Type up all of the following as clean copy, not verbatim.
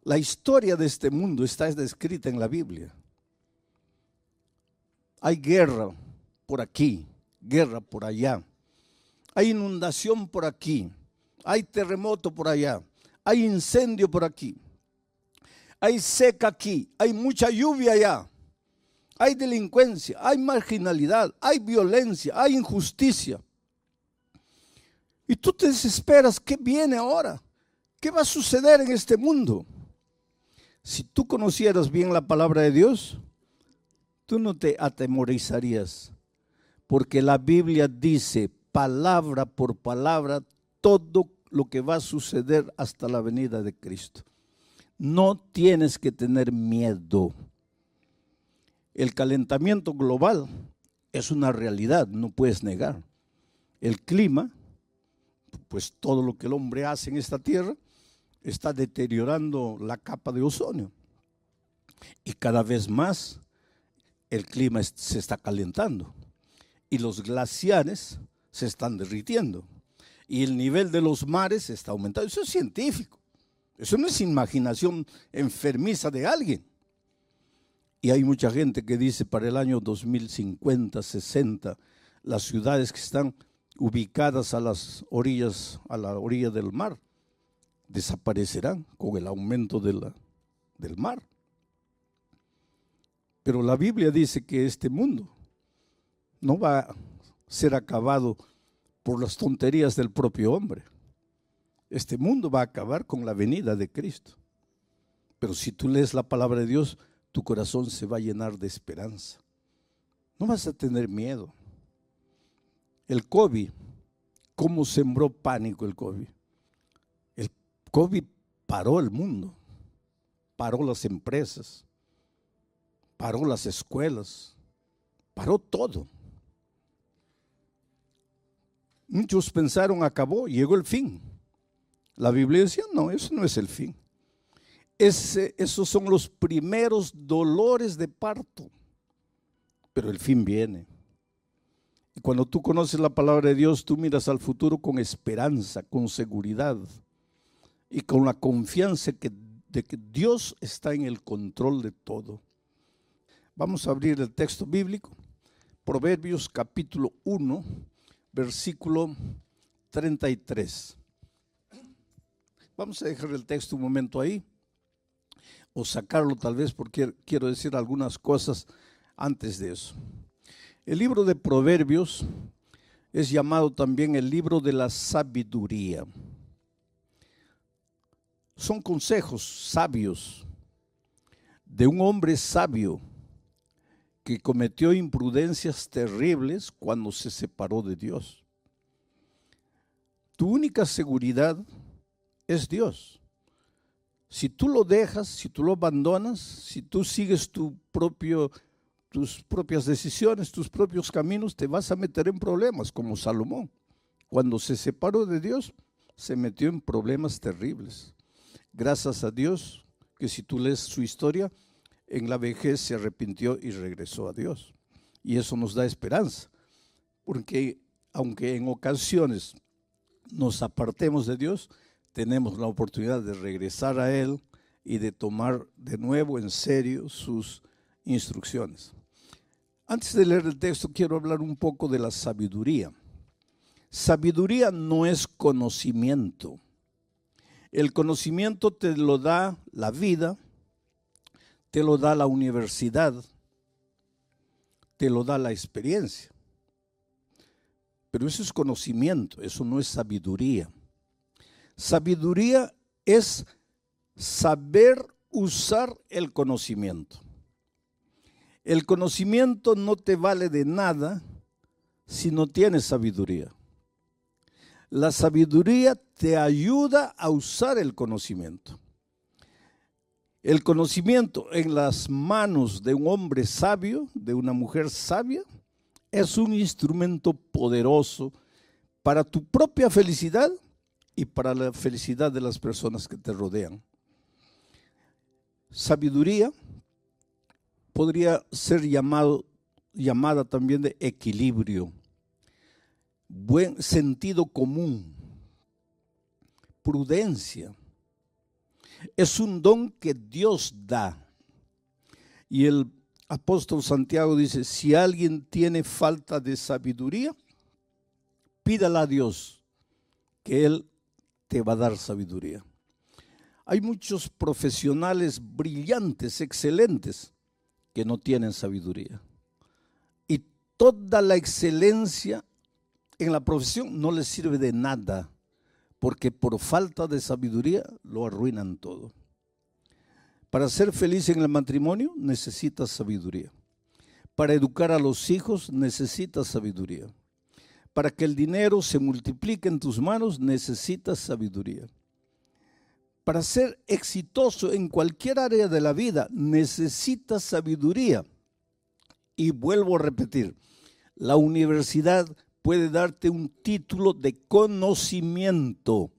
La historia de este mundo está descrita en la Biblia. Hay guerra por aquí, guerra por allá. Hay inundación por aquí, hay terremoto por allá, hay incendio por aquí, hay seca aquí, hay mucha lluvia allá, hay delincuencia, hay marginalidad, hay violencia, hay injusticia. Y tú te desesperas, ¿qué viene ahora? ¿Qué va a suceder en este mundo? Si tú conocieras bien la palabra de Dios, tú no te atemorizarías, porque la Biblia dice palabra por palabra todo lo que va a suceder hasta la venida de Cristo. No tienes que tener miedo. El calentamiento global es una realidad, no puedes negar. El clima, pues todo lo que el hombre hace en esta tierra, está deteriorando la capa de ozono. Y cada vez más el clima se está calentando. Y los glaciares se están derritiendo. Y el nivel de los mares está aumentando. Eso es científico. Eso no es imaginación enfermiza de alguien. Y hay mucha gente que dice para el año 2050, 60, las ciudades que están ubicadas a las orillas, a la orilla del mar, desaparecerán con el aumento del mar. Pero la Biblia dice que este mundo no va a ser acabado por las tonterías del propio hombre. Este mundo va a acabar con la venida de Cristo. Pero si tú lees la palabra de Dios, tu corazón se va a llenar de esperanza. No vas a tener miedo. El COVID, ¿cómo sembró pánico el COVID? El COVID paró el mundo, paró las empresas, paró las escuelas, paró todo. Muchos pensaron acabó, llegó el fin. La Biblia decía, no, eso no es el fin. Esos son los primeros dolores de parto, pero el fin viene. Y cuando tú conoces la palabra de Dios, tú miras al futuro con esperanza, con seguridad y con la confianza de que Dios está en el control de todo. Vamos a abrir el texto bíblico, Proverbios capítulo 1, versículo 33. Vamos a dejar el texto un momento ahí, o sacarlo tal vez porque quiero decir algunas cosas antes de eso. El libro de Proverbios es llamado también el libro de la sabiduría. Son consejos sabios de un hombre sabio que cometió imprudencias terribles cuando se separó de Dios. Tu única seguridad es Dios. Si tú lo dejas, si tú lo abandonas, si tú sigues tus propias decisiones, tus propios caminos, te vas a meter en problemas, como Salomón. Cuando se separó de Dios, se metió en problemas terribles. Gracias a Dios, que si tú lees su historia, en la vejez se arrepintió y regresó a Dios. Y eso nos da esperanza, porque aunque en ocasiones nos apartemos de Dios, tenemos la oportunidad de regresar a Él y de tomar de nuevo en serio sus instrucciones. Antes de leer el texto, quiero hablar un poco de la sabiduría. Sabiduría no es conocimiento. El conocimiento te lo da la vida, te lo da la universidad, te lo da la experiencia. Pero eso es conocimiento, eso no es sabiduría. Sabiduría es saber usar el conocimiento. El conocimiento no te vale de nada si no tienes sabiduría. La sabiduría te ayuda a usar el conocimiento. El conocimiento en las manos de un hombre sabio, de una mujer sabia, es un instrumento poderoso para tu propia felicidad y para la felicidad de las personas que te rodean. Sabiduría podría ser llamada también de equilibrio, buen sentido común, prudencia. Es un don que Dios da. Y el apóstol Santiago dice, si alguien tiene falta de sabiduría, pídala a Dios, que Él te va a dar sabiduría. Hay muchos profesionales brillantes, excelentes, que no tienen sabiduría. Y toda la excelencia en la profesión no les sirve de nada, porque por falta de sabiduría lo arruinan todo. Para ser feliz en el matrimonio necesitas sabiduría. Para educar a los hijos necesitas sabiduría. Para que el dinero se multiplique en tus manos necesitas sabiduría. Para ser exitoso en cualquier área de la vida necesitas sabiduría. Y vuelvo a repetir, la universidad puede darte un título de conocimiento,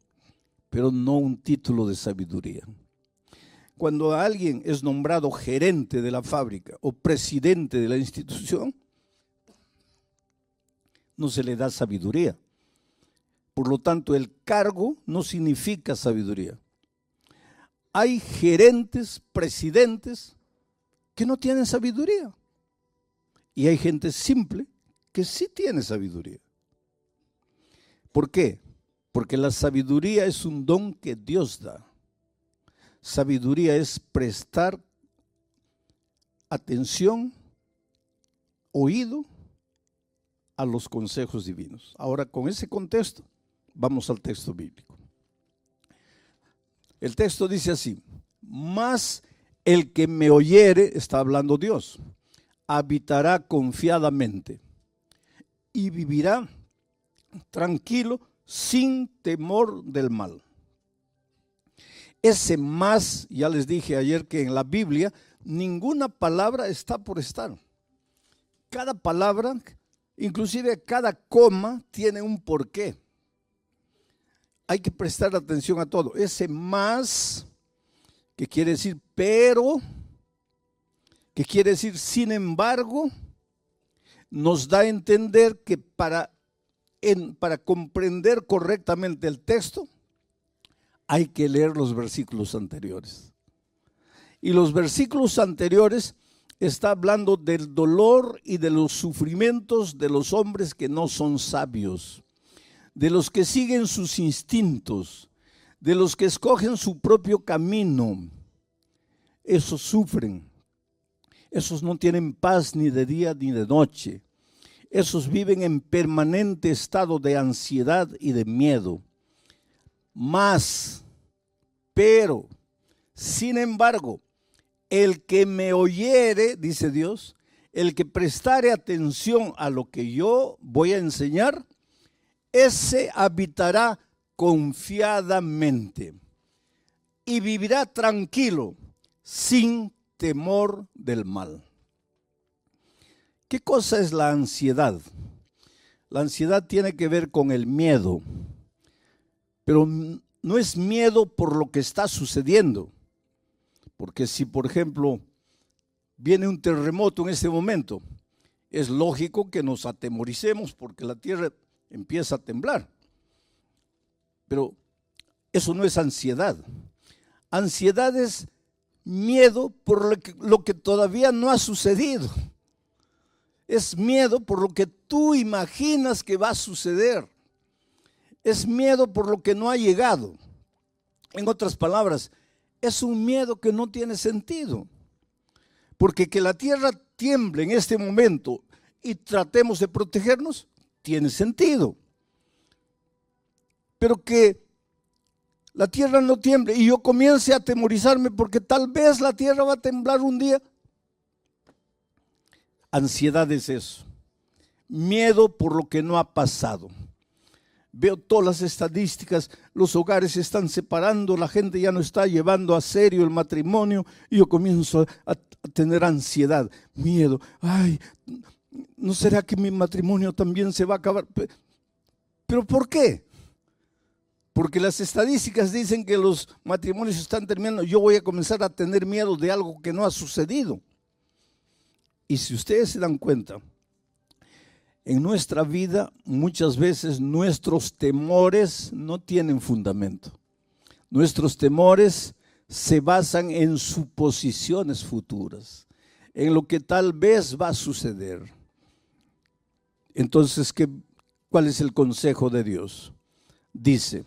pero no un título de sabiduría. Cuando alguien es nombrado gerente de la fábrica o presidente de la institución, no se le da sabiduría. Por lo tanto, el cargo no significa sabiduría. Hay gerentes, presidentes que no tienen sabiduría. Y hay gente simple que sí tiene sabiduría. ¿Por qué? Porque la sabiduría es un don que Dios da. Sabiduría es prestar atención, oído a los consejos divinos. Ahora, con ese contexto, vamos al texto bíblico. El texto dice así, mas el que me oyere, está hablando Dios, habitará confiadamente y vivirá tranquilo sin temor del mal. Ese más, ya les dije ayer que en la Biblia ninguna palabra está por estar. Cada palabra, inclusive cada coma, tiene un porqué. Hay que prestar atención a todo. Ese más, que quiere decir pero, que quiere decir sin embargo, nos da a entender que para comprender correctamente el texto, hay que leer los versículos anteriores. Y los versículos anteriores está hablando del dolor y de los sufrimientos de los hombres que no son sabios, de los que siguen sus instintos, de los que escogen su propio camino. Esos sufren. Esos no tienen paz ni de día ni de noche. Esos viven en permanente estado de ansiedad y de miedo. Mas, pero, sin embargo, el que me oyere, dice Dios, el que prestare atención a lo que yo voy a enseñar, ese habitará confiadamente y vivirá tranquilo, sin temor del mal. ¿Qué cosa es la ansiedad? La ansiedad tiene que ver con el miedo, pero no es miedo por lo que está sucediendo. Porque si, por ejemplo, viene un terremoto en este momento, es lógico que nos atemoricemos porque la tierra empieza a temblar. Pero eso no es ansiedad. Ansiedad es miedo por lo que todavía no ha sucedido. Es miedo por lo que tú imaginas que va a suceder. Es miedo por lo que no ha llegado. En otras palabras, es un miedo que no tiene sentido. Porque que la tierra tiemble en este momento y tratemos de protegernos, tiene sentido. Pero que la tierra no tiemble y yo comience a atemorizarme porque tal vez la tierra va a temblar un día. Ansiedad es eso. Miedo por lo que no ha pasado. Veo todas las estadísticas, los hogares se están separando, la gente ya no está llevando a serio el matrimonio y yo comienzo a tener ansiedad, miedo. Ay, ¿no será que mi matrimonio también se va a acabar? ¿Pero por qué? Porque las estadísticas dicen que los matrimonios están terminando. Yo voy a comenzar a tener miedo de algo que no ha sucedido. Y si ustedes se dan cuenta, en nuestra vida muchas veces nuestros temores no tienen fundamento. Nuestros temores se basan en suposiciones futuras, en lo que tal vez va a suceder. Entonces, ¿cuál es el consejo de Dios? Dice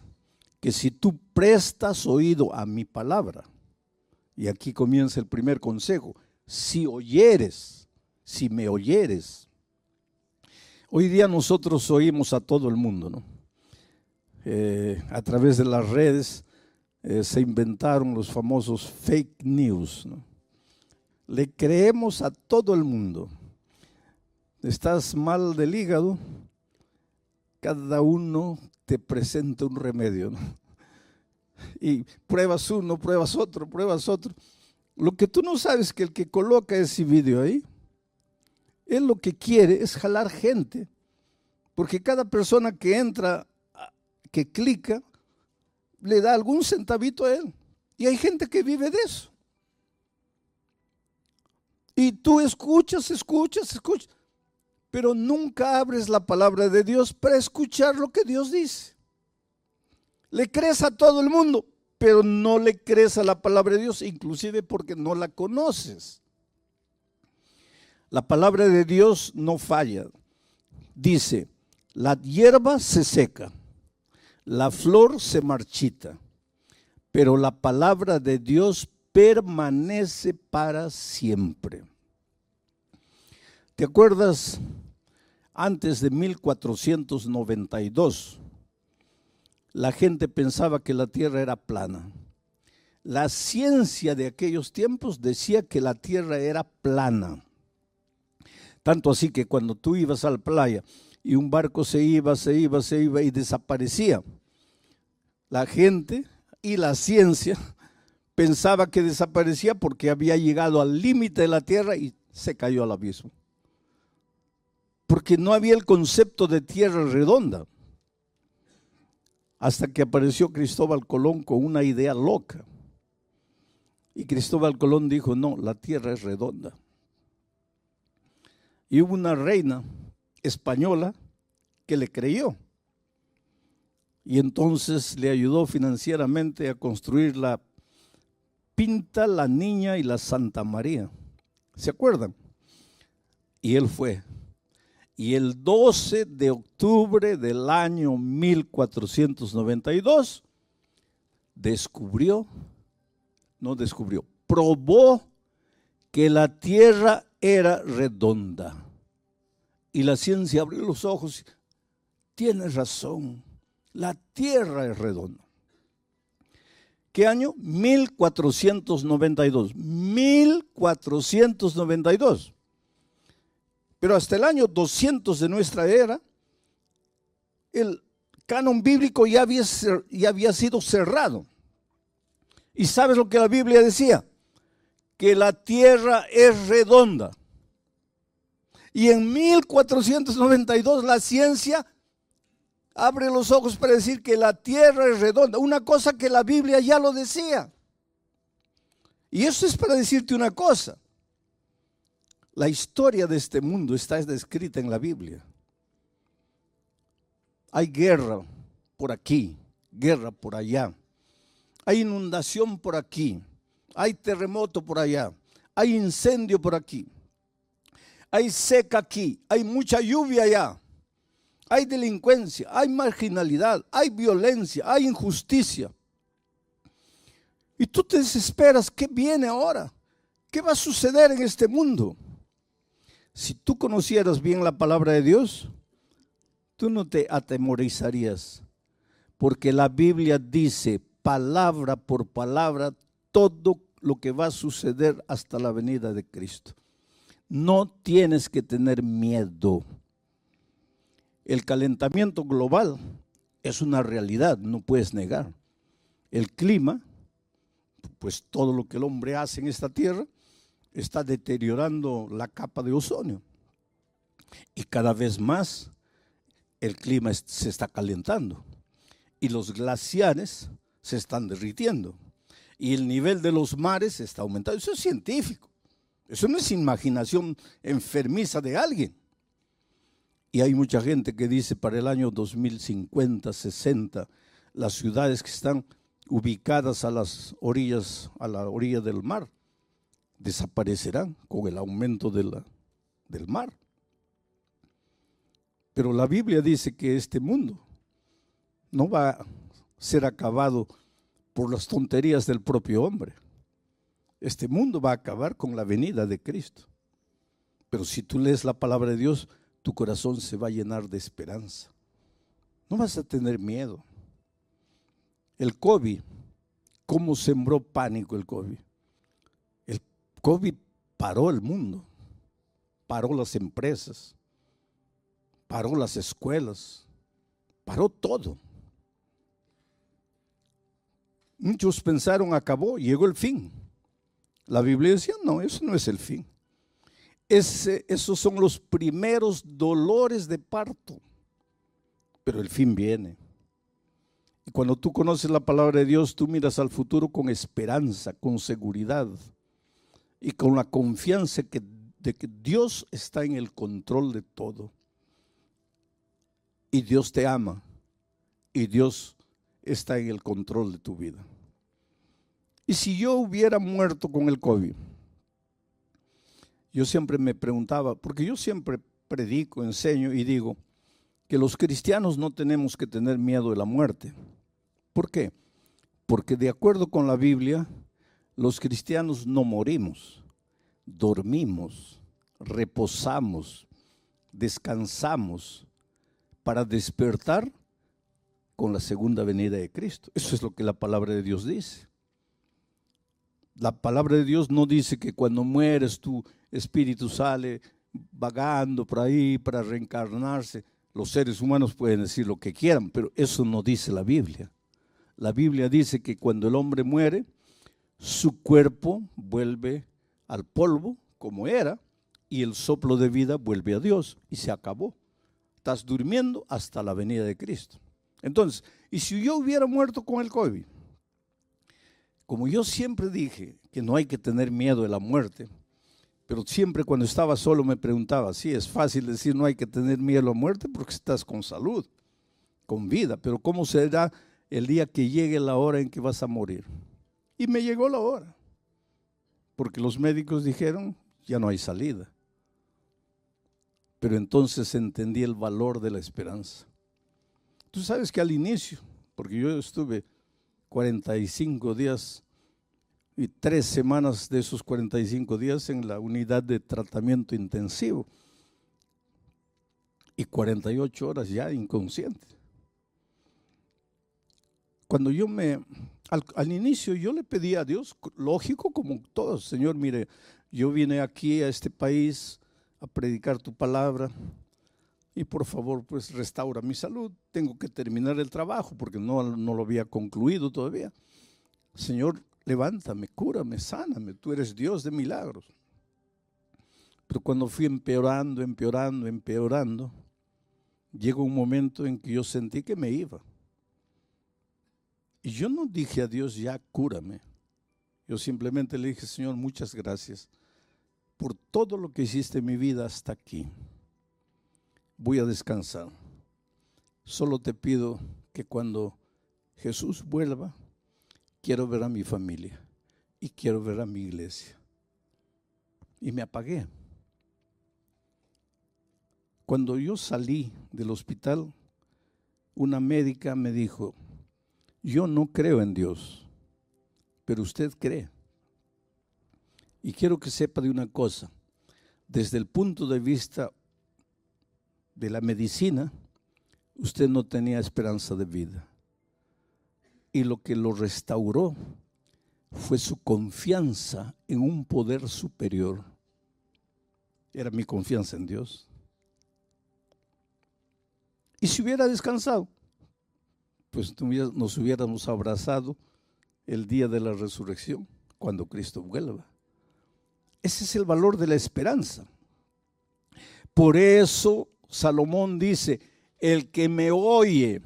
que si tú prestas oído a mi palabra, y aquí comienza el primer consejo, si oyeres, si me oyeres. Hoy día nosotros oímos a todo el mundo, ¿no? A través de las redes se inventaron los famosos fake news, ¿no? Le creemos a todo el mundo. Estás mal del hígado, cada uno te presenta un remedio, ¿no? Y pruebas uno, pruebas otro, pruebas otro. Lo que tú no sabes es que el que coloca ese video ahí, él lo que quiere es jalar gente, porque cada persona que entra, que clica, le da algún centavito a él. Y hay gente que vive de eso. Y tú escuchas, pero nunca abres la palabra de Dios para escuchar lo que Dios dice. Le crees a todo el mundo, pero no le crees a la palabra de Dios, inclusive porque no la conoces. La palabra de Dios no falla. Dice, la hierba se seca, la flor se marchita, pero la palabra de Dios permanece para siempre. ¿Te acuerdas? Antes de 1492, la gente pensaba que la tierra era plana. La ciencia de aquellos tiempos decía que la tierra era plana. Tanto así que cuando tú ibas a la playa y un barco se iba y desaparecía, la gente y la ciencia pensaba que desaparecía porque había llegado al límite de la tierra y se cayó al abismo. Porque no había el concepto de tierra redonda. Hasta que apareció Cristóbal Colón con una idea loca. Y Cristóbal Colón dijo, no, la tierra es redonda. Y hubo una reina española que le creyó. Y entonces le ayudó financieramente a construir la Pinta, la Niña y la Santa María. ¿Se acuerdan? Y él fue. Y el 12 de octubre del año 1492 probó que la tierra era redonda. Y la ciencia abrió los ojos. Tienes razón, la tierra es redonda. ¿Qué año? 1492. 1492. Pero hasta el año 200 de nuestra era, el canon bíblico ya había sido cerrado. ¿Y sabes lo que la Biblia decía? Que la tierra es redonda. Y en 1492 la ciencia abre los ojos para decir que la tierra es redonda. Una cosa que la Biblia ya lo decía. Y eso es para decirte una cosa. La historia de este mundo está descrita en la Biblia. Hay guerra por aquí, guerra por allá. Hay inundación por aquí, hay terremoto por allá, hay incendio por aquí, hay seca aquí, hay mucha lluvia allá, hay delincuencia, hay marginalidad, hay violencia, hay injusticia. Y tú te desesperas, ¿qué viene ahora? ¿Qué va a suceder en este mundo? Si tú conocieras bien la palabra de Dios, tú no te atemorizarías, porque la Biblia dice palabra por palabra todo lo que va a suceder hasta la venida de Cristo. No tienes que tener miedo. El calentamiento global es una realidad, no puedes negar. El clima, pues todo lo que el hombre hace en esta tierra, está deteriorando la capa de ozono. Y cada vez más el clima se está calentando. Y los glaciares se están derritiendo. Y el nivel de los mares está aumentando. Eso es científico. Eso no es imaginación enfermiza de alguien. Y hay mucha gente que dice para el año 2050, 60, las ciudades que están ubicadas a las orillas, a la orilla del mar, desaparecerán con el aumento del mar. Pero la Biblia dice que este mundo no va a ser acabado por las tonterías del propio hombre. Este mundo va a acabar con la venida de Cristo. Pero si tú lees la palabra de Dios, tu corazón se va a llenar de esperanza. No vas a tener miedo. El COVID, ¿cómo sembró pánico el COVID? El COVID paró el mundo, paró las empresas, paró las escuelas, paró todo. Muchos pensaron, acabó, llegó el fin. La Biblia decía, no, eso no es el fin. Esos son los primeros dolores de parto, pero el fin viene. Y cuando tú conoces la palabra de Dios, tú miras al futuro con esperanza, con seguridad y con la confianza de que Dios está en el control de todo. Y Dios te ama y Dios está en el control de tu vida. Y si yo hubiera muerto con el COVID, yo siempre me preguntaba, porque yo siempre predico, enseño y digo que los cristianos no tenemos que tener miedo de la muerte. ¿Por qué? Porque de acuerdo con la Biblia, los cristianos no morimos, dormimos, reposamos, descansamos para despertar con la segunda venida de Cristo. Eso es lo que la palabra de Dios dice. La palabra de Dios no dice que cuando mueres tu espíritu sale vagando por ahí para reencarnarse. Los seres humanos pueden decir lo que quieran, pero eso no dice la Biblia. La Biblia dice que cuando el hombre muere, su cuerpo vuelve al polvo como era y el soplo de vida vuelve a Dios y se acabó. Estás durmiendo hasta la venida de Cristo. Entonces, y si yo hubiera muerto con el COVID, como yo siempre dije que no hay que tener miedo de la muerte, pero siempre cuando estaba solo me preguntaba, sí, es fácil decir no hay que tener miedo a la muerte porque estás con salud, con vida, pero ¿cómo será el día que llegue la hora en que vas a morir? Y me llegó la hora, porque los médicos dijeron, ya no hay salida. Pero entonces entendí el valor de la esperanza. Tú sabes que al inicio, porque yo estuve 45 días y 3 semanas de esos 45 días en la unidad de tratamiento intensivo y 48 horas ya inconsciente. Cuando yo al inicio yo le pedí a Dios, lógico como todos, Señor, mire, yo vine aquí a este país a predicar tu palabra y por favor pues restaura mi salud, tengo que terminar el trabajo porque no lo había concluido todavía. Señor, levántame, cúrame, sáname, tú eres Dios de milagros. Pero cuando fui empeorando, llegó un momento en que yo sentí que me iba. Y yo no dije a Dios, ya cúrame. Yo simplemente le dije, Señor, muchas gracias por todo lo que hiciste en mi vida hasta aquí. Voy a descansar. Solo te pido que cuando Jesús vuelva, quiero ver a mi familia y quiero ver a mi iglesia. Y me apagué. Cuando yo salí del hospital, una médica me dijo, yo no creo en Dios, pero usted cree. Y quiero que sepa de una cosa, desde el punto de vista de la medicina, usted no tenía esperanza de vida. Y lo que lo restauró fue su confianza en un poder superior. Era mi confianza en Dios. Y si hubiera descansado, pues nos hubiéramos abrazado el día de la resurrección, cuando Cristo vuelva. Ese es el valor de la esperanza. Por eso Salomón dice, el que me oye.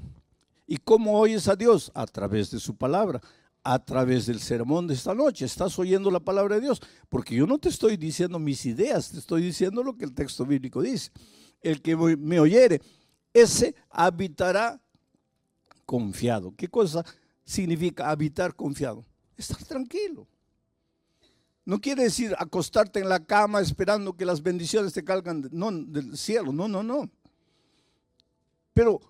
¿Y cómo oyes a Dios? A través de su palabra, a través del sermón de esta noche. Estás oyendo la palabra de Dios, porque yo no te estoy diciendo mis ideas, te estoy diciendo lo que el texto bíblico dice. El que me oyere, ese habitará confiado. ¿Qué cosa significa habitar confiado, estar tranquilo. No quiere decir acostarte en la cama esperando que las bendiciones te caigan del cielo, no. Pero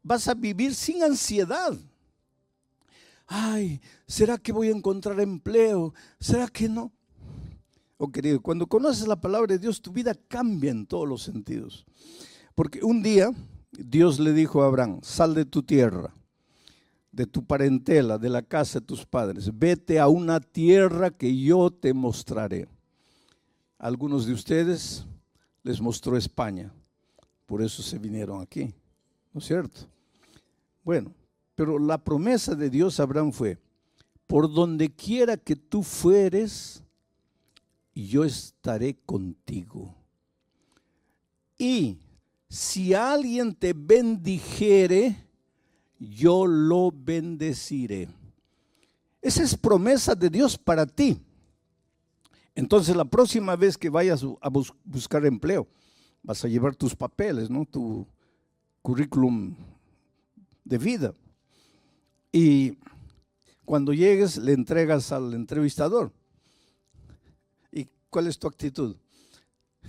vas a vivir sin ansiedad. Ay, ¿será que voy a encontrar empleo? ¿Será que no? Oh, querido, cuando conoces la palabra de Dios, tu vida cambia en todos los sentidos. Porque un día Dios le dijo a Abraham: sal de tu tierra, de tu parentela, de la casa de tus padres, vete a una tierra que yo te mostraré. A algunos de ustedes les mostró España, por eso se vinieron aquí, ¿no es cierto? Bueno, pero la promesa de Dios a Abraham fue: por donde quiera que tú fueres, yo estaré contigo. Y si alguien te bendijere, yo lo bendeciré. Esa es promesa de Dios para ti. Entonces, la próxima vez que vayas a buscar empleo, vas a llevar tus papeles, ¿no? Tu currículum de vida. Y cuando llegues, le entregas al entrevistador. ¿Y cuál es tu actitud?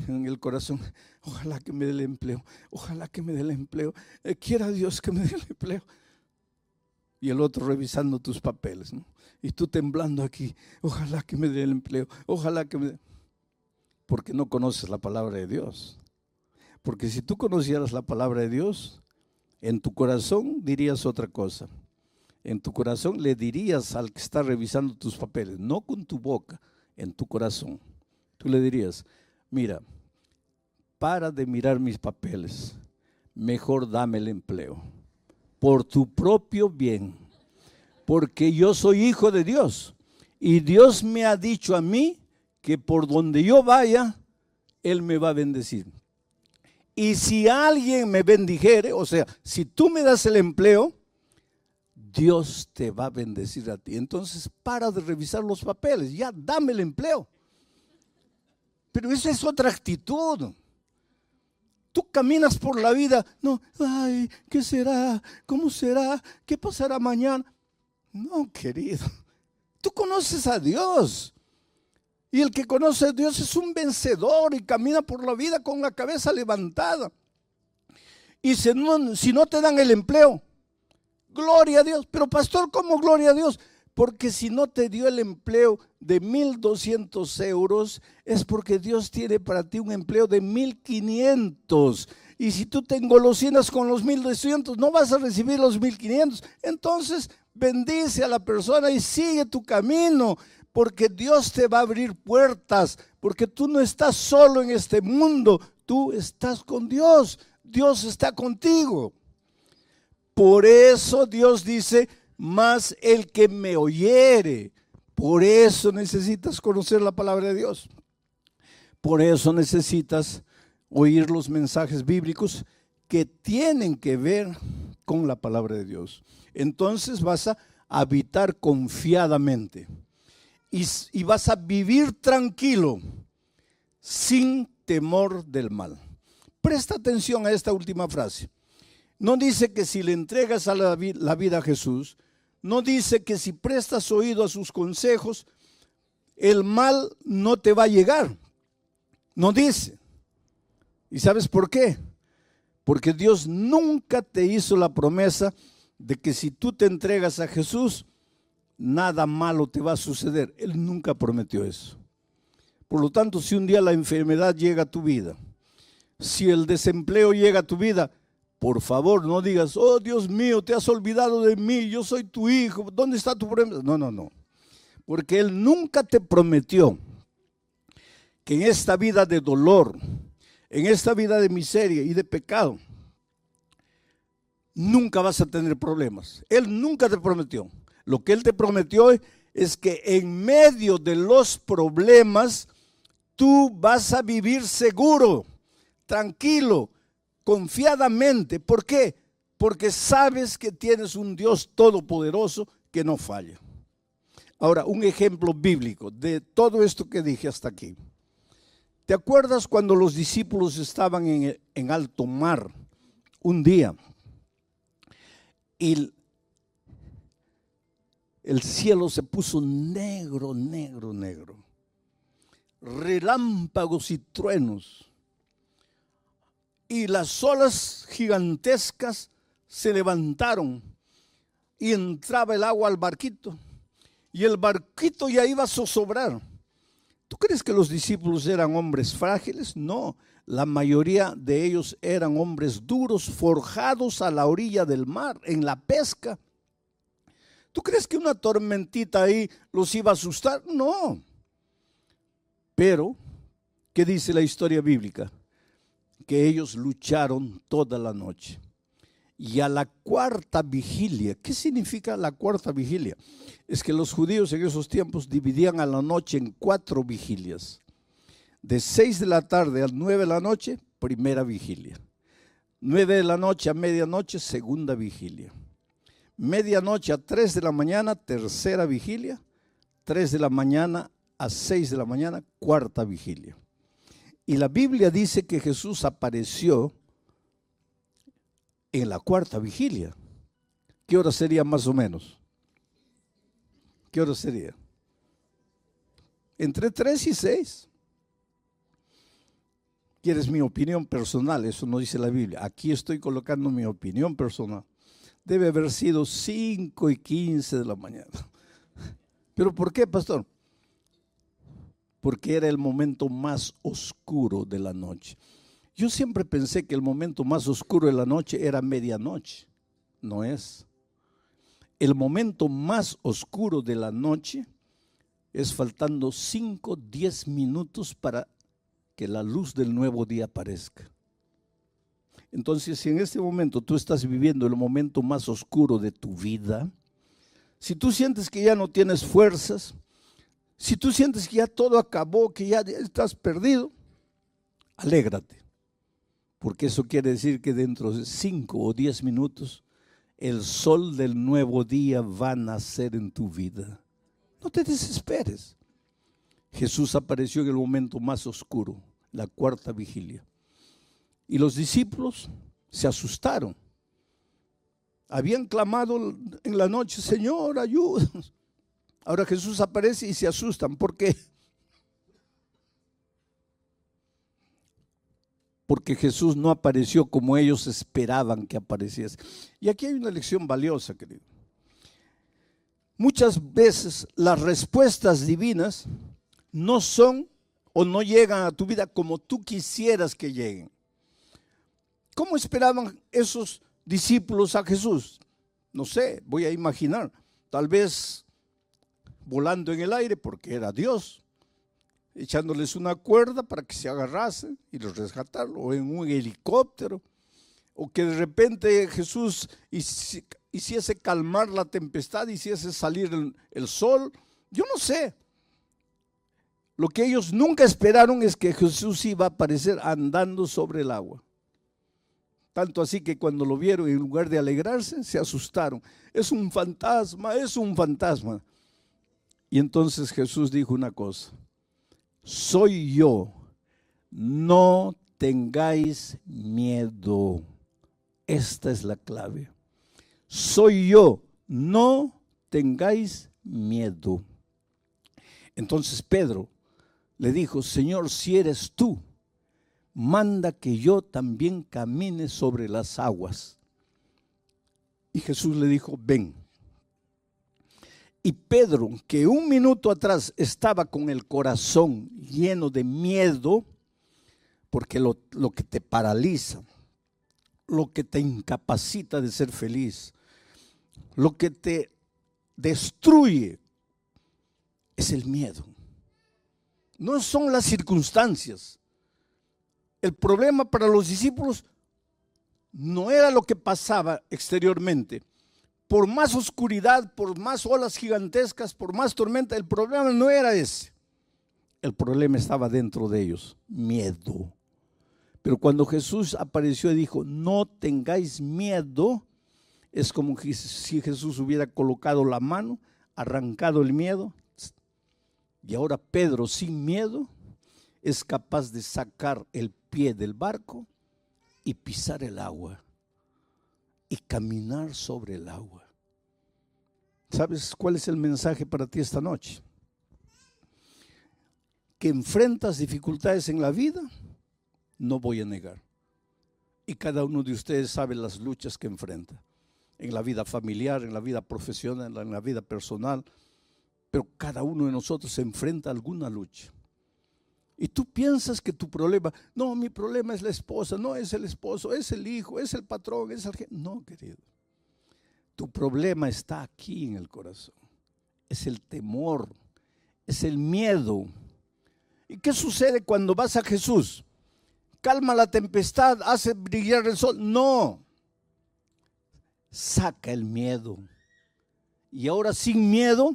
En el corazón: ojalá que me dé el empleo, ojalá que me dé el empleo, quiera Dios que me dé el empleo. Y el otro revisando tus papeles, ¿no? Y tú temblando aquí: ojalá que me dé el empleo, ojalá que me dé. Porque no conoces la palabra de Dios. Porque si tú conocieras la palabra de Dios, en tu corazón dirías otra cosa. En tu corazón le dirías al que está revisando tus papeles, no con tu boca, en tu corazón. Tú le dirías: mira, para de mirar mis papeles, mejor dame el empleo, por tu propio bien, porque yo soy hijo de Dios, y Dios me ha dicho a mí que por donde yo vaya, Él me va a bendecir. Y si alguien me bendijere, o sea, si tú me das el empleo, Dios te va a bendecir a ti. Entonces, para de revisar los papeles, ya dame el empleo. Pero esa es otra actitud. Tú caminas por la vida, no, ay, ¿qué será? ¿Cómo será? ¿Qué pasará mañana? No, querido, tú conoces a Dios. Y el que conoce a Dios es un vencedor y camina por la vida con la cabeza levantada. Y si no te dan el empleo, gloria a Dios. Pero pastor, ¿cómo gloria a Dios? Porque si no te dio el empleo de 1,200 euros, es porque Dios tiene para ti un empleo de 1,500. Y si tú te engolosinas con los 1,200, no vas a recibir los 1,500. Entonces, bendice a la persona y sigue tu camino, porque Dios te va a abrir puertas, porque tú no estás solo en este mundo, tú estás con Dios. Dios está contigo. Por eso Dios dice: mas el que me oyere. Por eso necesitas conocer la palabra de Dios. Por eso necesitas oír los mensajes bíblicos que tienen que ver con la palabra de Dios. Entonces vas a habitar confiadamente y vas a vivir tranquilo, sin temor del mal. Presta atención a esta última frase. No dice que si le entregas a la vida a Jesús, no dice que si prestas oído a sus consejos, el mal no te va a llegar. No dice. ¿Y sabes por qué? Porque Dios nunca te hizo la promesa de que si tú te entregas a Jesús, nada malo te va a suceder. Él nunca prometió eso. Por lo tanto, si un día la enfermedad llega a tu vida, si el desempleo llega a tu vida, por favor, no digas: oh Dios mío, te has olvidado de mí, yo soy tu hijo, ¿dónde está tu promesa? No. Porque Él nunca te prometió que en esta vida de dolor, en esta vida de miseria y de pecado, nunca vas a tener problemas. Él nunca te prometió. Lo que Él te prometió es que en medio de los problemas, tú vas a vivir seguro, tranquilo, confiadamente. ¿Por qué? Porque sabes que tienes un Dios todopoderoso que no falla. Ahora, un ejemplo bíblico de todo esto que dije hasta aquí. ¿Te acuerdas cuando los discípulos estaban en alto mar un día? Y el cielo se puso negro, negro, negro. Relámpagos y truenos. Y las olas gigantescas se levantaron y entraba el agua al barquito. Y el barquito ya iba a zozobrar. ¿Tú crees que los discípulos eran hombres frágiles? No, la mayoría de ellos eran hombres duros, forjados a la orilla del mar, en la pesca. ¿Tú crees que una tormentita ahí los iba a asustar? No. Pero, ¿qué dice la historia bíblica? Que ellos lucharon toda la noche. Y a la cuarta vigilia, ¿qué significa la cuarta vigilia? Es que los judíos en esos tiempos dividían a la noche en 4 vigilias. De 6 de la tarde a 9 de la noche, primera vigilia. 9 de la noche a medianoche, segunda vigilia. Medianoche a 3 de la mañana, tercera vigilia. 3 de la mañana a 6 de la mañana, cuarta vigilia. Y la Biblia dice que Jesús apareció en la cuarta vigilia. ¿Qué hora sería más o menos? ¿Qué hora sería? Entre 3 y 6. ¿Quieres mi opinión personal? Eso no dice la Biblia. Aquí estoy colocando mi opinión personal. Debe haber sido 5 y 15 de la mañana. ¿Pero por qué, pastor? Porque era el momento más oscuro de la noche. Yo siempre pensé que el momento más oscuro de la noche era medianoche. No es. El momento más oscuro de la noche es faltando 5, 10 minutos para que la luz del nuevo día aparezca. Entonces, si en este momento tú estás viviendo el momento más oscuro de tu vida, si tú sientes que ya no tienes fuerzas, si tú sientes que ya todo acabó, que ya estás perdido, alégrate. Porque eso quiere decir que dentro de 5 o 10 minutos el sol del nuevo día va a nacer en tu vida. No te desesperes. Jesús apareció en el momento más oscuro, la cuarta vigilia. Y los discípulos se asustaron. Habían clamado en la noche, Señor, ayúdanos. Ahora Jesús aparece y se asustan. ¿Por qué? Porque Jesús no apareció como ellos esperaban que apareciese. Y aquí hay una lección valiosa, querido. Muchas veces las respuestas divinas no son o no llegan a tu vida como tú quisieras que lleguen. ¿Cómo esperaban esos discípulos a Jesús? No sé, voy a imaginar. Tal vez volando en el aire porque era Dios, echándoles una cuerda para que se agarrasen y los rescataran, o en un helicóptero, o que de repente Jesús hiciese calmar la tempestad, hiciese salir el sol. Yo no sé. Lo que ellos nunca esperaron es que Jesús iba a aparecer andando sobre el agua. Tanto así que cuando lo vieron, en lugar de alegrarse, se asustaron. Es un fantasma, es un fantasma. Y entonces Jesús dijo una cosa: soy yo, no tengáis miedo. Esta es la clave. Soy yo, no tengáis miedo. Entonces Pedro le dijo: Señor, si eres tú, manda que yo también camine sobre las aguas. Y Jesús le dijo: ven. Y Pedro, que un minuto atrás estaba con el corazón lleno de miedo, porque lo que te paraliza, lo que te incapacita de ser feliz, lo que te destruye, es el miedo. No son las circunstancias. El problema para los discípulos no era lo que pasaba exteriormente. Por más oscuridad, por más olas gigantescas, por más tormenta, el problema no era ese. El problema estaba dentro de ellos, miedo. Pero cuando Jesús apareció y dijo: no tengáis miedo, es como si Jesús hubiera colocado la mano, arrancado el miedo. Y ahora Pedro, sin miedo, es capaz de sacar el pie del barco y pisar el agua y caminar sobre el agua. ¿Sabes cuál es el mensaje para ti esta noche? Que enfrentas dificultades en la vida, no voy a negar. Y cada uno de ustedes sabe las luchas que enfrenta. En la vida familiar, en la vida profesional, en la vida personal. Pero cada uno de nosotros se enfrenta a alguna lucha. Y tú piensas que tu problema, no, mi problema es la esposa, no es el esposo, es el hijo, es el patrón, es el jefe. No, querido. Tu problema está aquí en el corazón. Es el temor, es el miedo. ¿Y qué sucede cuando vas a Jesús? Calma la tempestad, hace brillar el sol. No. Saca el miedo. Y ahora sin miedo,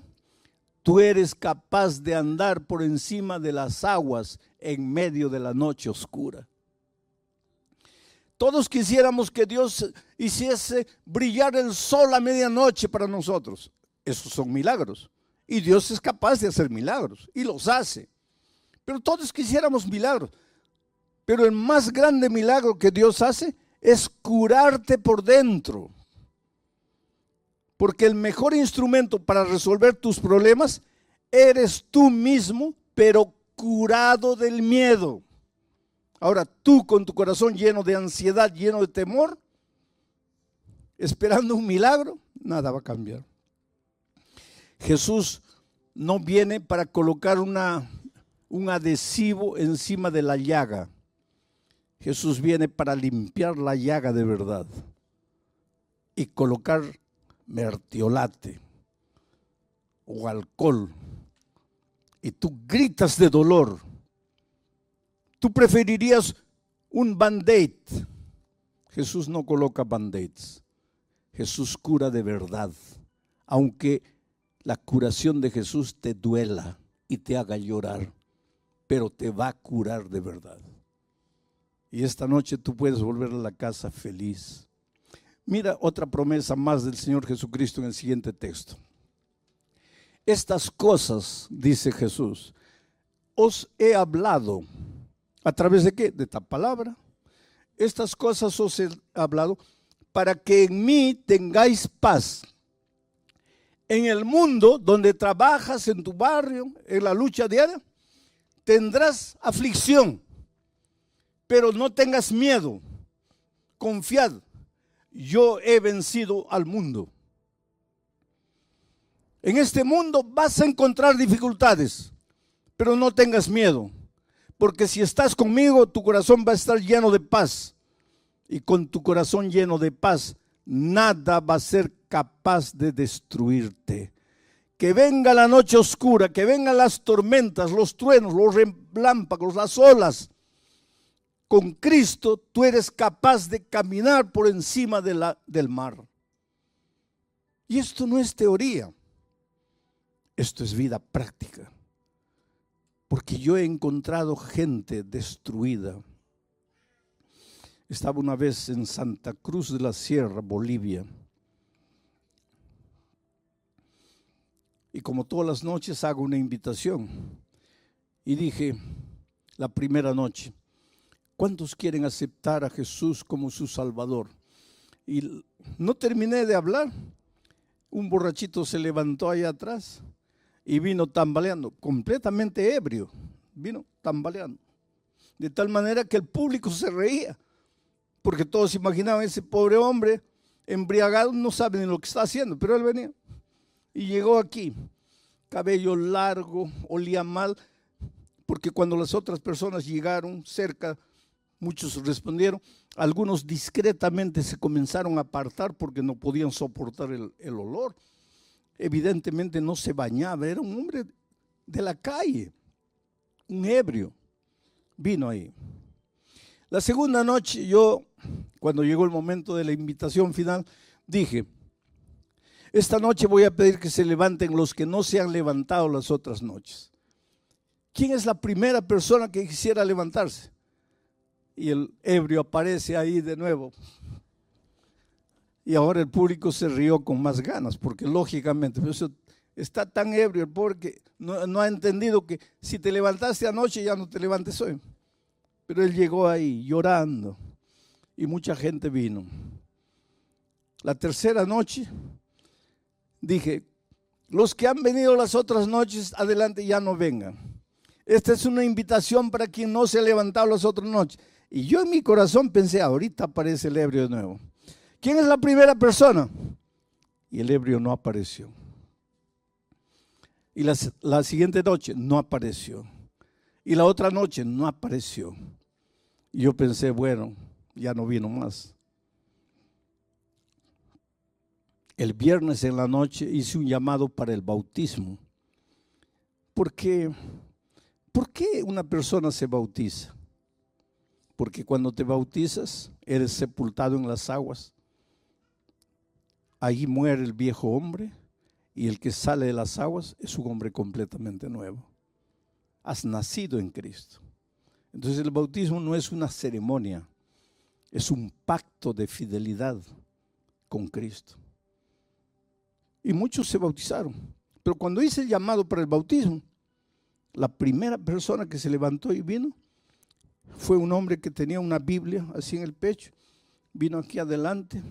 tú eres capaz de andar por encima de las aguas en medio de la noche oscura. Todos quisiéramos que Dios hiciese brillar el sol a medianoche para nosotros. Esos son milagros. Y Dios es capaz de hacer milagros y los hace. Pero todos quisiéramos milagros. Pero el más grande milagro que Dios hace es curarte por dentro. Porque el mejor instrumento para resolver tus problemas eres tú mismo, pero curado del miedo. Ahora, tú con tu corazón lleno de ansiedad, lleno de temor, esperando un milagro, nada va a cambiar. Jesús no viene para colocar un adhesivo encima de la llaga. Jesús viene para limpiar la llaga de verdad y colocar mertiolate o alcohol. Y tú gritas de dolor. Tú preferirías un band-aid. Jesús no coloca band-aids. Jesús cura de verdad. Aunque la curación de Jesús te duela y te haga llorar, pero te va a curar de verdad. Y esta noche tú puedes volver a la casa feliz. Mira otra promesa más del Señor Jesucristo en el siguiente texto. Estas cosas, dice Jesús, os he hablado. ¿A través de qué? De esta palabra. Estas cosas os he hablado para que en mí tengáis paz. En el mundo donde trabajas, en tu barrio, en la lucha diaria, tendrás aflicción. Pero no tengas miedo. Confiad. Yo he vencido al mundo. En este mundo vas a encontrar dificultades, pero no tengas miedo, porque si estás conmigo, tu corazón va a estar lleno de paz. Y con tu corazón lleno de paz, nada va a ser capaz de destruirte. Que venga la noche oscura, que vengan las tormentas, los truenos, los relámpagos, las olas. Con Cristo tú eres capaz de caminar por encima del mar. Y esto no es teoría. Esto es vida práctica, porque yo he encontrado gente destruida. Estaba una vez en Santa Cruz de la Sierra, Bolivia, y como todas las noches hago una invitación, y dije la primera noche, ¿cuántos quieren aceptar a Jesús como su Salvador? Y no terminé de hablar, un borrachito se levantó allá atrás y vino tambaleando, completamente ebrio, vino tambaleando. De tal manera que el público se reía, porque todos imaginaban ese pobre hombre embriagado, no sabe ni lo que está haciendo, pero él venía. Y llegó aquí, cabello largo, olía mal, porque cuando las otras personas llegaron cerca, muchos respondieron, algunos discretamente se comenzaron a apartar porque no podían soportar el olor. Evidentemente no se bañaba, era un hombre de la calle, un ebrio, vino ahí. La segunda noche yo, cuando llegó el momento de la invitación final, dije, esta noche voy a pedir que se levanten los que no se han levantado las otras noches. ¿Quién es la primera persona que quisiera levantarse? Y el ebrio aparece ahí de nuevo. Y ahora el público se rió con más ganas, porque lógicamente está tan ebrio el pobre que no ha entendido que si te levantaste anoche ya no te levantes hoy. Pero él llegó ahí llorando y mucha gente vino. La tercera noche dije, Los que han venido las otras noches, adelante, ya no vengan. Esta es una invitación para quien no se ha levantado las otras noches. Y yo en mi corazón pensé, ahorita aparece el ebrio de nuevo. ¿Quién es la primera persona? Y el ebrio no apareció. Y la siguiente noche no apareció. Y la otra noche no apareció. Y yo pensé, bueno, ya no vino más. El viernes en la noche hice un llamado para el bautismo. ¿Por qué una persona se bautiza? Porque cuando te bautizas, eres sepultado en las aguas. Ahí muere el viejo hombre y el que sale de las aguas es un hombre completamente nuevo. Has nacido en Cristo. Entonces el bautismo no es una ceremonia, es un pacto de fidelidad con Cristo. Y muchos se bautizaron. Pero cuando hice el llamado para el bautismo, la primera persona que se levantó y vino fue un hombre que tenía una Biblia así en el pecho. Vino aquí adelante,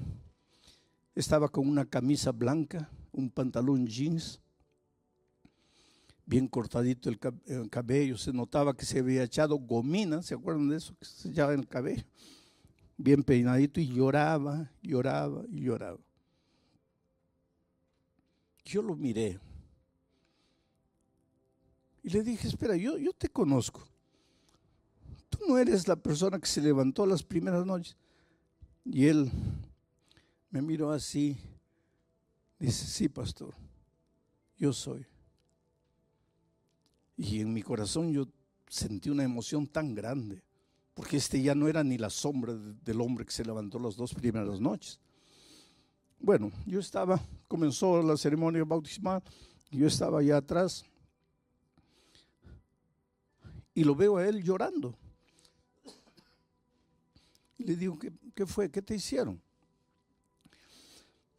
estaba con una camisa blanca, un pantalón jeans, bien cortadito el cabello, se notaba que se había echado gomina, ¿se acuerdan de eso? Que se echaba en el cabello, bien peinadito, y lloraba, lloraba y lloraba. Yo lo miré y le dije, espera, yo te conozco. Tú no eres la persona que se levantó las primeras noches. Y él me miró así, dice, sí, pastor, yo soy. Y en mi corazón yo sentí una emoción tan grande, porque ya no era ni la sombra del hombre que se levantó las 2 primeras noches. Bueno, comenzó la ceremonia bautismal, yo estaba allá atrás y lo veo a él llorando. Y le digo, ¿qué fue? ¿Qué te hicieron?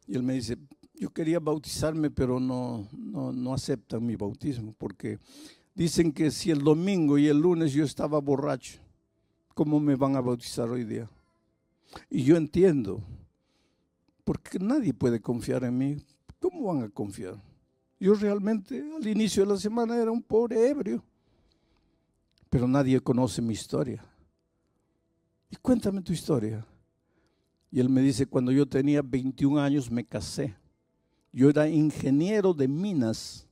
Y él me dice, yo quería bautizarme, pero no aceptan mi bautismo, porque dicen que si el domingo y el lunes yo estaba borracho, ¿cómo me van a bautizar hoy día? Y yo entiendo, porque nadie puede confiar en mí. ¿Cómo van a confiar? Yo realmente al inicio de la semana era un pobre ebrio, pero nadie conoce mi historia. Y cuéntame tu historia. Y él me dice, cuando yo tenía 21 años me casé. Yo era ingeniero de minas,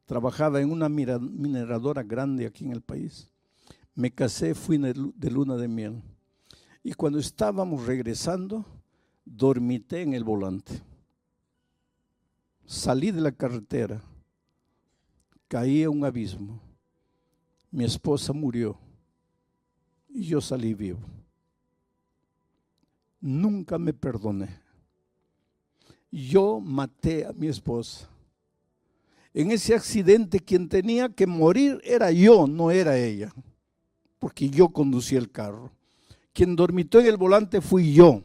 trabajaba en una mineradora grande aquí en el país. Me casé, fui de luna de miel. Y cuando estábamos regresando, dormité en el volante. Salí de la carretera, caí a un abismo. Mi esposa murió y yo salí vivo. Nunca me perdoné. Yo maté a mi esposa. En ese accidente quien tenía que morir era yo, no era ella, porque yo conducía el carro. Quien dormitó en el volante fui yo.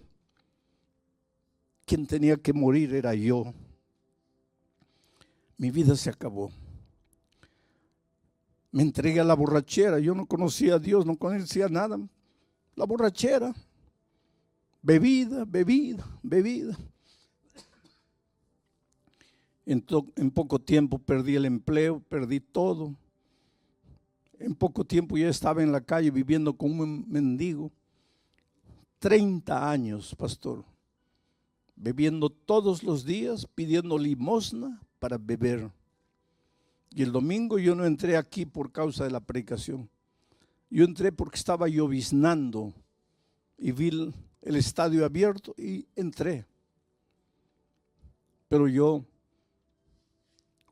Quien tenía que morir era yo. Mi vida se acabó. Me entregué a la borrachera. Yo no conocía a Dios, no conocía nada. La borrachera. Bebida, bebida, bebida. En poco tiempo perdí el empleo, perdí todo. En poco tiempo ya estaba en la calle viviendo como un mendigo. 30 años, pastor, bebiendo todos los días, pidiendo limosna para beber. Y el domingo yo no entré aquí por causa de la predicación. Yo entré porque estaba lloviznando y vi el estadio abierto y entré. Pero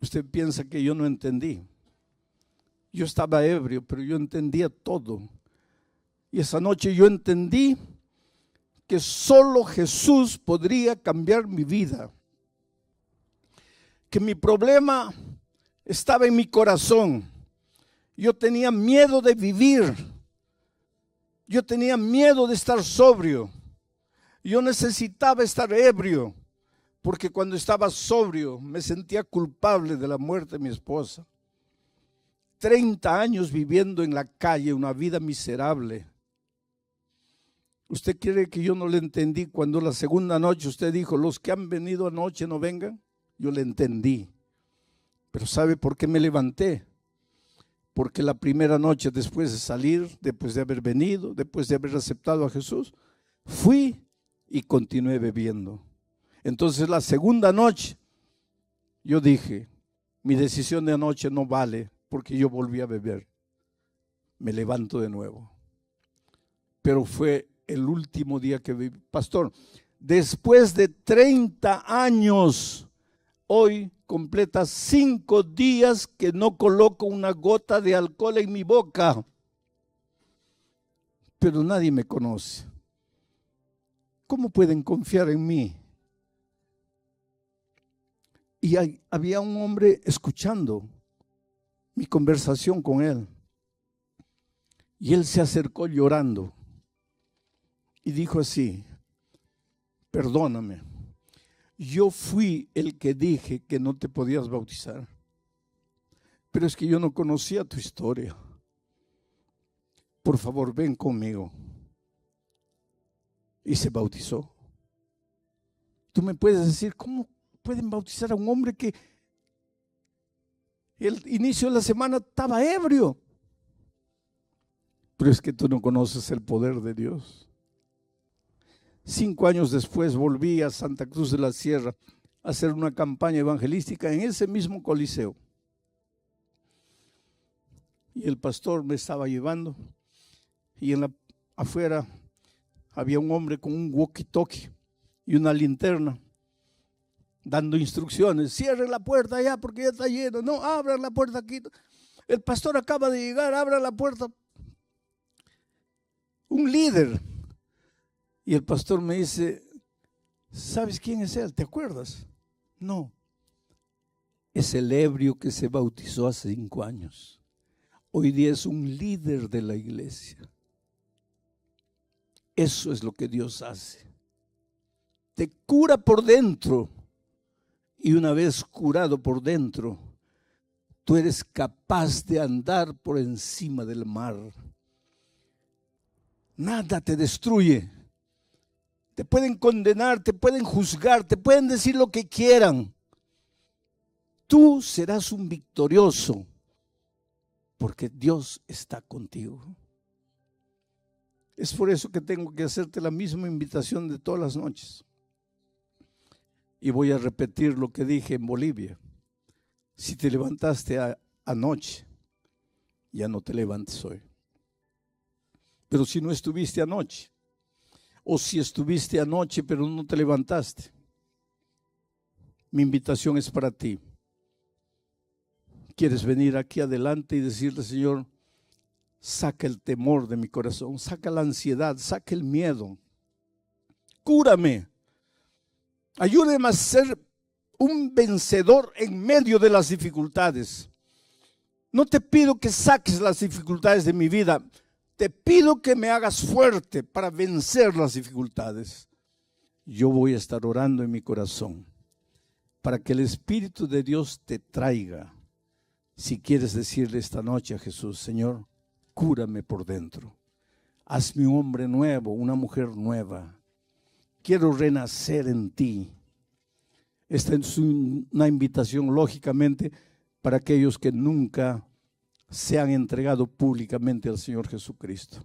usted piensa que yo no entendí. Yo estaba ebrio, pero yo entendía todo. Y esa noche yo entendí que solo Jesús podría cambiar mi vida. Que mi problema estaba en mi corazón. Yo tenía miedo de vivir. Yo tenía miedo de estar sobrio. Yo necesitaba estar ebrio, porque cuando estaba sobrio me sentía culpable de la muerte de mi esposa. 30 años viviendo en la calle, una vida miserable. ¿Usted quiere que yo no le entendí cuando la segunda noche usted dijo, los que han venido anoche no vengan? Yo le entendí. Pero ¿sabe por qué me levanté? Porque la primera noche después de salir, después de haber venido, después de haber aceptado a Jesús, fui y continué bebiendo. Entonces la segunda noche yo dije, mi decisión de anoche no vale porque yo volví a beber. Me levanto de nuevo. Pero fue el último día que viví. Pastor, después de 30 años, hoy completa 5 días que no coloco una gota de alcohol en mi boca. Pero nadie me conoce. ¿Cómo pueden confiar en mí? Y había un hombre escuchando mi conversación con él. Y él se acercó llorando y dijo así, perdóname, yo fui el que dije que no te podías bautizar, pero es que yo no conocía tu historia. Por favor, ven conmigo. Y se bautizó. Tú me puedes decir, ¿cómo pueden bautizar a un hombre que el inicio de la semana estaba ebrio? Pero es que tú no conoces el poder de Dios. 5 años después volví a Santa Cruz de la Sierra a hacer una campaña evangelística en ese mismo coliseo. Y el pastor me estaba llevando y afuera había un hombre con un walkie-talkie y una linterna dando instrucciones. Cierren la puerta allá porque ya está lleno. No, abran la puerta aquí. El pastor acaba de llegar, abran la puerta. Un líder. Y el pastor me dice, ¿sabes quién es él? ¿Te acuerdas? No. Es el ebrio que se bautizó hace 5 años. Hoy día es un líder de la iglesia. Eso es lo que Dios hace. Te cura por dentro. Y una vez curado por dentro, tú eres capaz de andar por encima del mar. Nada te destruye. Te pueden condenar, te pueden juzgar, te pueden decir lo que quieran. Tú serás un victorioso porque Dios está contigo. Es por eso que tengo que hacerte la misma invitación de todas las noches. Y voy a repetir lo que dije en Bolivia. Si te levantaste anoche, ya no te levantes hoy. Pero si no estuviste anoche, o si estuviste anoche pero no te levantaste, mi invitación es para ti. ¿Quieres venir aquí adelante y decirle, Señor, saca el temor de mi corazón, saca la ansiedad, saca el miedo, cúrame, ayúdame a ser un vencedor en medio de las dificultades? No te pido que saques las dificultades de mi vida, te pido que me hagas fuerte para vencer las dificultades. Yo voy a estar orando en mi corazón para que el Espíritu de Dios te traiga. Si quieres decirle esta noche a Jesús, Señor, cúrame por dentro. Hazme un hombre nuevo, una mujer nueva. Quiero renacer en ti. Esta es una invitación, lógicamente, para aquellos que nunca se han entregado públicamente al Señor Jesucristo.